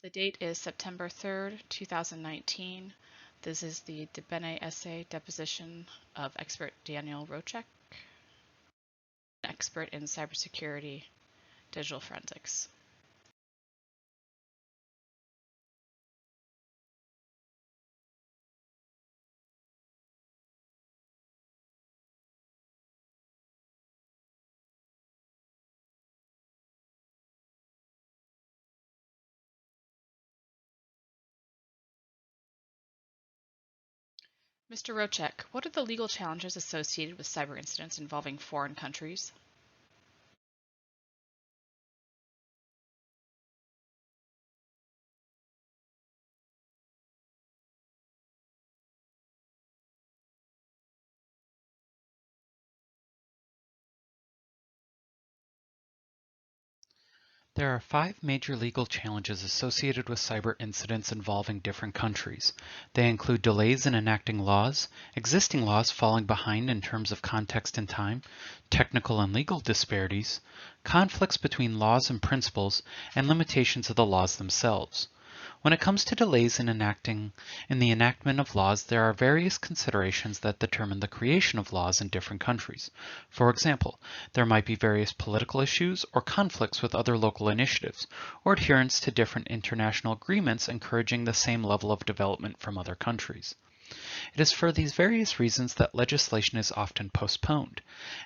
The date is September 3rd, 2019. This is the Debene essay deposition of expert Daniel Rochek, an expert in cybersecurity, digital forensics. Mr. Rochek, what are the legal challenges associated with cyber incidents involving foreign countries? There are 5 major legal challenges associated with cyber incidents involving different countries. They include delays in enacting laws, existing laws falling behind in terms of context and time, technical and legal disparities, conflicts between laws and principles, and limitations of the laws themselves. When it comes to delays in the enactment of laws, there are various considerations that determine the creation of laws in different countries. For example, there might be various political issues or conflicts with other local initiatives, or adherence to different international agreements encouraging the same level of development from other countries. It is for these various reasons that legislation is often postponed.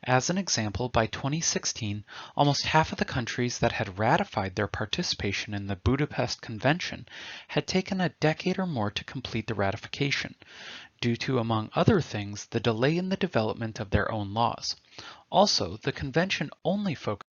As an example, by 2016, almost half of the countries that had ratified their participation in the Budapest Convention had taken a decade or more to complete the ratification, due to, among other things, the delay in the development of their own laws. Also, the convention only focused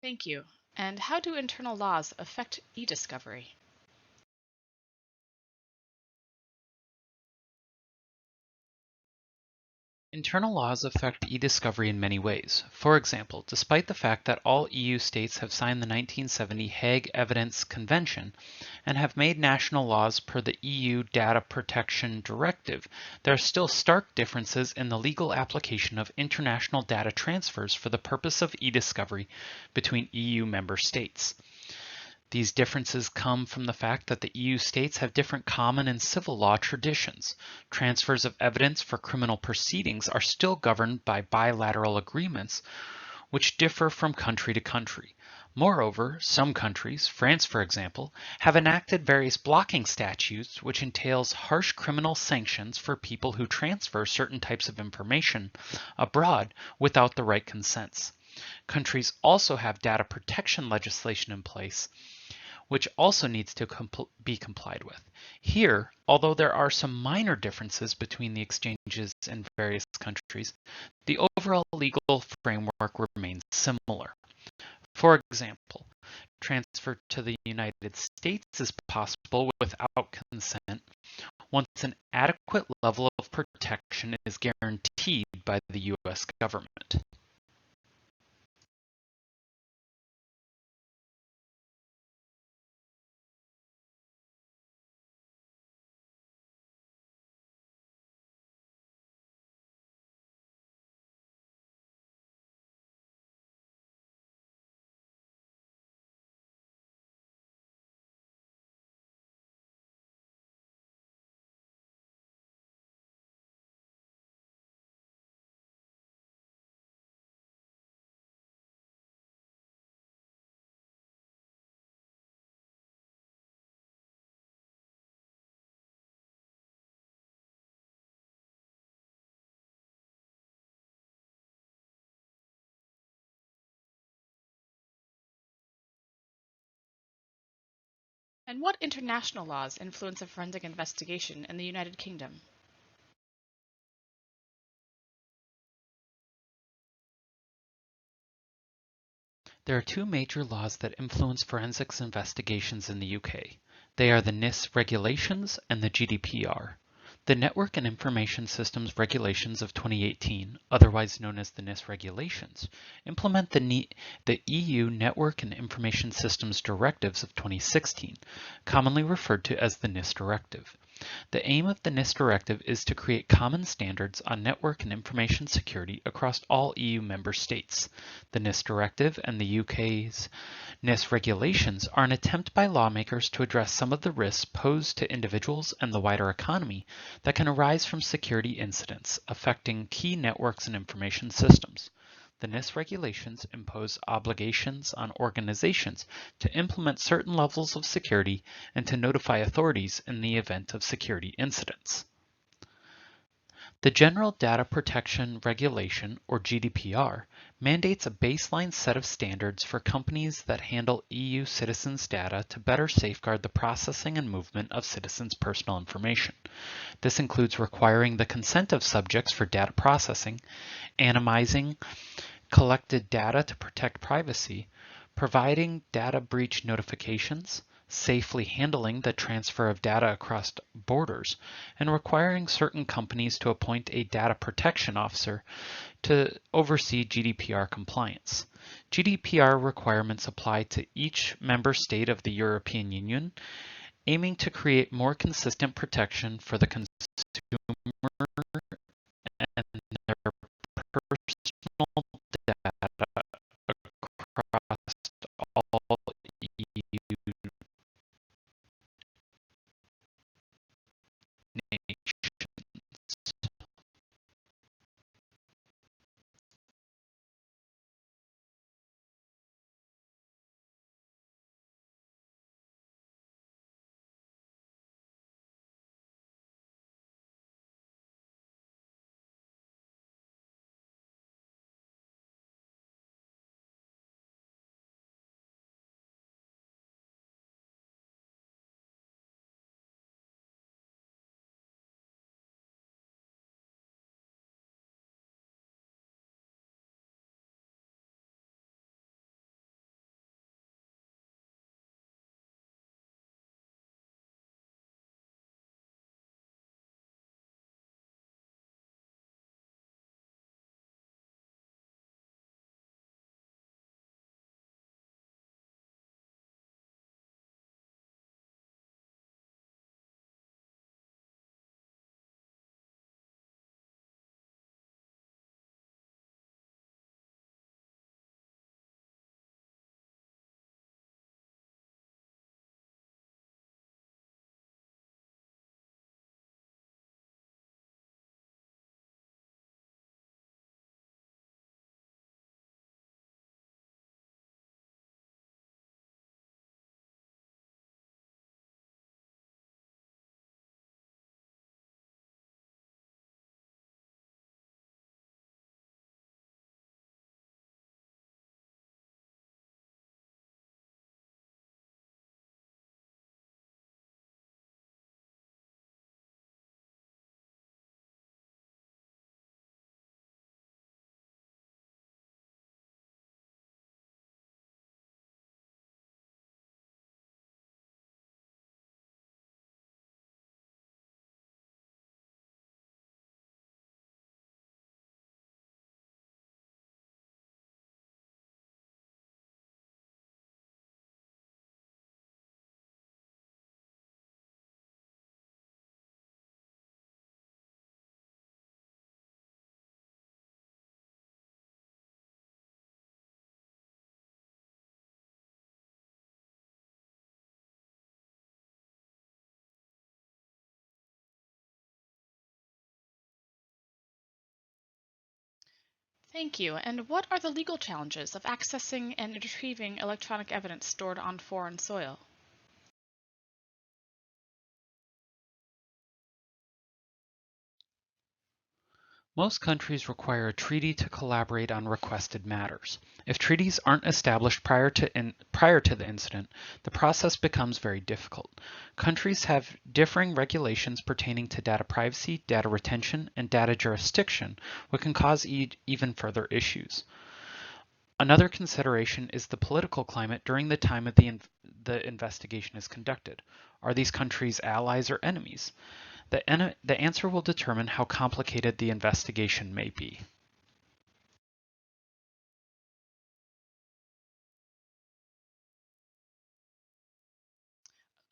Thank you. And how do internal laws affect e-discovery? Internal laws affect e-discovery in many ways. For example, despite the fact that all EU states have signed the 1970 Hague Evidence Convention and have made national laws per the EU Data Protection Directive, there are still stark differences in the legal application of international data transfers for the purpose of e-discovery between EU member states. These differences come from the fact that the EU states have different common and civil law traditions. Transfers of evidence for criminal proceedings are still governed by bilateral agreements, which differ from country to country. Moreover, some countries, France for example, have enacted various blocking statutes which entails harsh criminal sanctions for people who transfer certain types of information abroad without the right consents. Countries also have data protection legislation in place, which also needs to be complied with. Here, although there are some minor differences between the exchanges in various countries, the overall legal framework remains similar. For example, transfer to the United States is possible without consent once an adequate level of protection is guaranteed by the U.S. government. And what international laws influence a forensic investigation in the United Kingdom? There are two major laws that influence forensics investigations in the UK. They are the NIS regulations and the GDPR. The Network and Information Systems Regulations of 2018, otherwise known as the NIS regulations, implement the EU Network and Information Systems Directives of 2016, commonly referred to as the NIS Directive. The aim of the NIS directive is to create common standards on network and information security across all EU member states. The NIS directive and the UK's NIS regulations are an attempt by lawmakers to address some of the risks posed to individuals and the wider economy that can arise from security incidents affecting key networks and information systems. The NIS regulations impose obligations on organizations to implement certain levels of security and to notify authorities in the event of security incidents. The General Data Protection Regulation, or GDPR, mandates a baseline set of standards for companies that handle EU citizens' data to better safeguard the processing and movement of citizens' personal information. This includes requiring the consent of subjects for data processing, anonymizing collected data to protect privacy, providing data breach notifications, safely handling the transfer of data across borders, and requiring certain companies to appoint a data protection officer to oversee GDPR compliance. GDPR requirements apply to each member state of the European Union, aiming to create more consistent protection for the consumer and their personal data across all EU nations. Thank you. And what are the legal challenges of accessing and retrieving electronic evidence stored on foreign soil? Most countries require a treaty to collaborate on requested matters. If treaties aren't established prior to the incident, the process becomes very difficult. Countries have differing regulations pertaining to data privacy, data retention, and data jurisdiction, which can cause even further issues. Another consideration is the political climate during the time of the investigation is conducted. Are these countries allies or enemies? The answer will determine how complicated the investigation may be.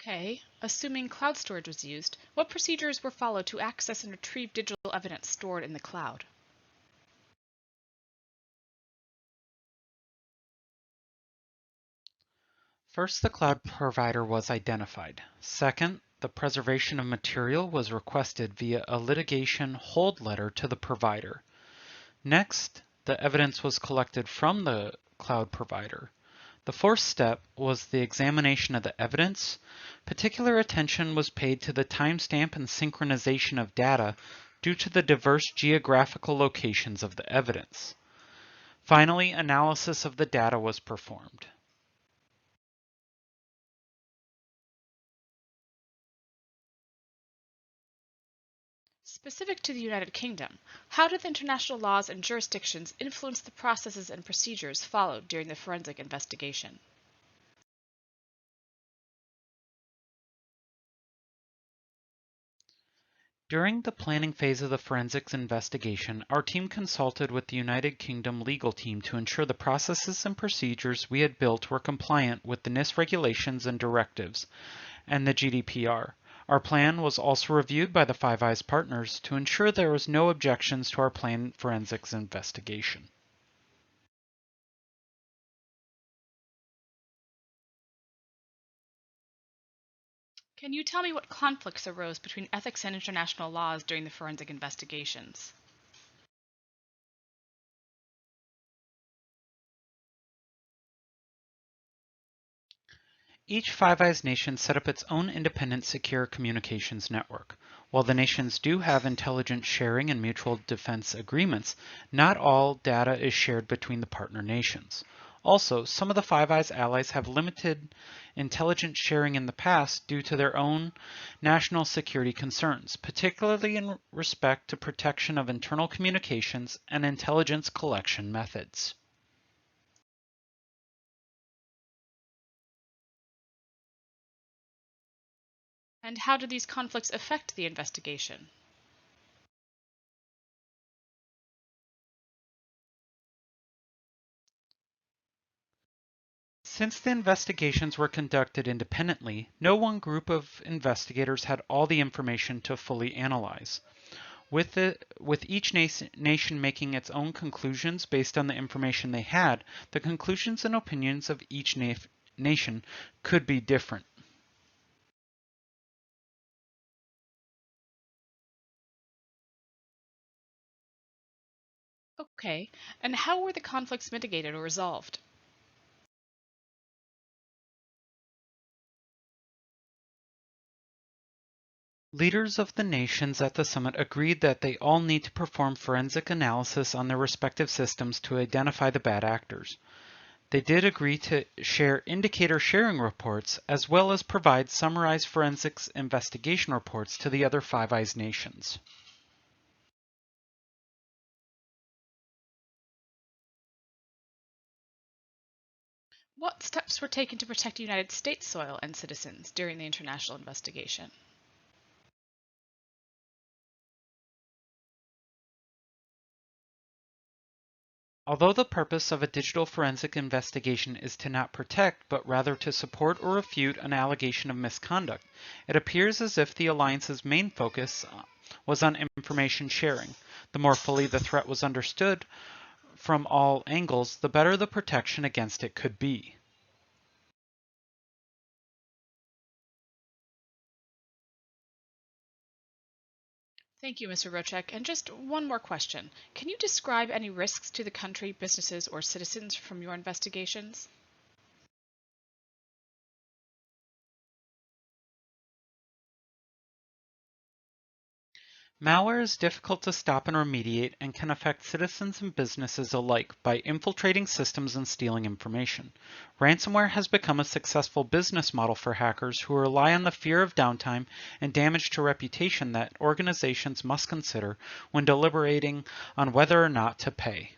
Okay, assuming cloud storage was used, what procedures were followed to access and retrieve digital evidence stored in the cloud? First, the cloud provider was identified. Second, the preservation of material was requested via a litigation hold letter to the provider. Next, the evidence was collected from the cloud provider. The fourth step was the examination of the evidence. Particular attention was paid to the timestamp and synchronization of data due to the diverse geographical locations of the evidence. Finally, analysis of the data was performed. Specific to the United Kingdom, how did the international laws and jurisdictions influence the processes and procedures followed during the forensic investigation? During the planning phase of the forensics investigation, our team consulted with the United Kingdom legal team to ensure the processes and procedures we had built were compliant with the NIST regulations and directives and the GDPR. Our plan was also reviewed by the Five Eyes partners to ensure there was no objections to our planned forensics investigation. Can you tell me what conflicts arose between ethics and international laws during the forensic investigations? Each Five Eyes nation set up its own independent secure communications network. While the nations do have intelligence sharing and mutual defense agreements, not all data is shared between the partner nations. Also, some of the Five Eyes allies have limited intelligence sharing in the past due to their own national security concerns, particularly in respect to protection of internal communications and intelligence collection methods. And how did these conflicts affect the investigation? Since the investigations were conducted independently, no one group of investigators had all the information to fully analyze. With each nation making its own conclusions based on the information they had, the conclusions and opinions of each nation could be different. Okay, and how were the conflicts mitigated or resolved? Leaders of the nations at the summit agreed that they all need to perform forensic analysis on their respective systems to identify the bad actors. They did agree to share indicator sharing reports as well as provide summarized forensics investigation reports to the other Five Eyes nations. What steps were taken to protect United States soil and citizens during the international investigation? Although the purpose of a digital forensic investigation is to not protect, but rather to support or refute an allegation of misconduct, it appears as if the alliance's main focus was on information sharing. The more fully the threat was understood from all angles, the better the protection against it could be. Thank you, Mr. Rocek. And just one more question. Can you describe any risks to the country, businesses, or citizens from your investigations? Malware is difficult to stop and remediate and can affect citizens and businesses alike by infiltrating systems and stealing information. Ransomware has become a successful business model for hackers who rely on the fear of downtime and damage to reputation that organizations must consider when deliberating on whether or not to pay.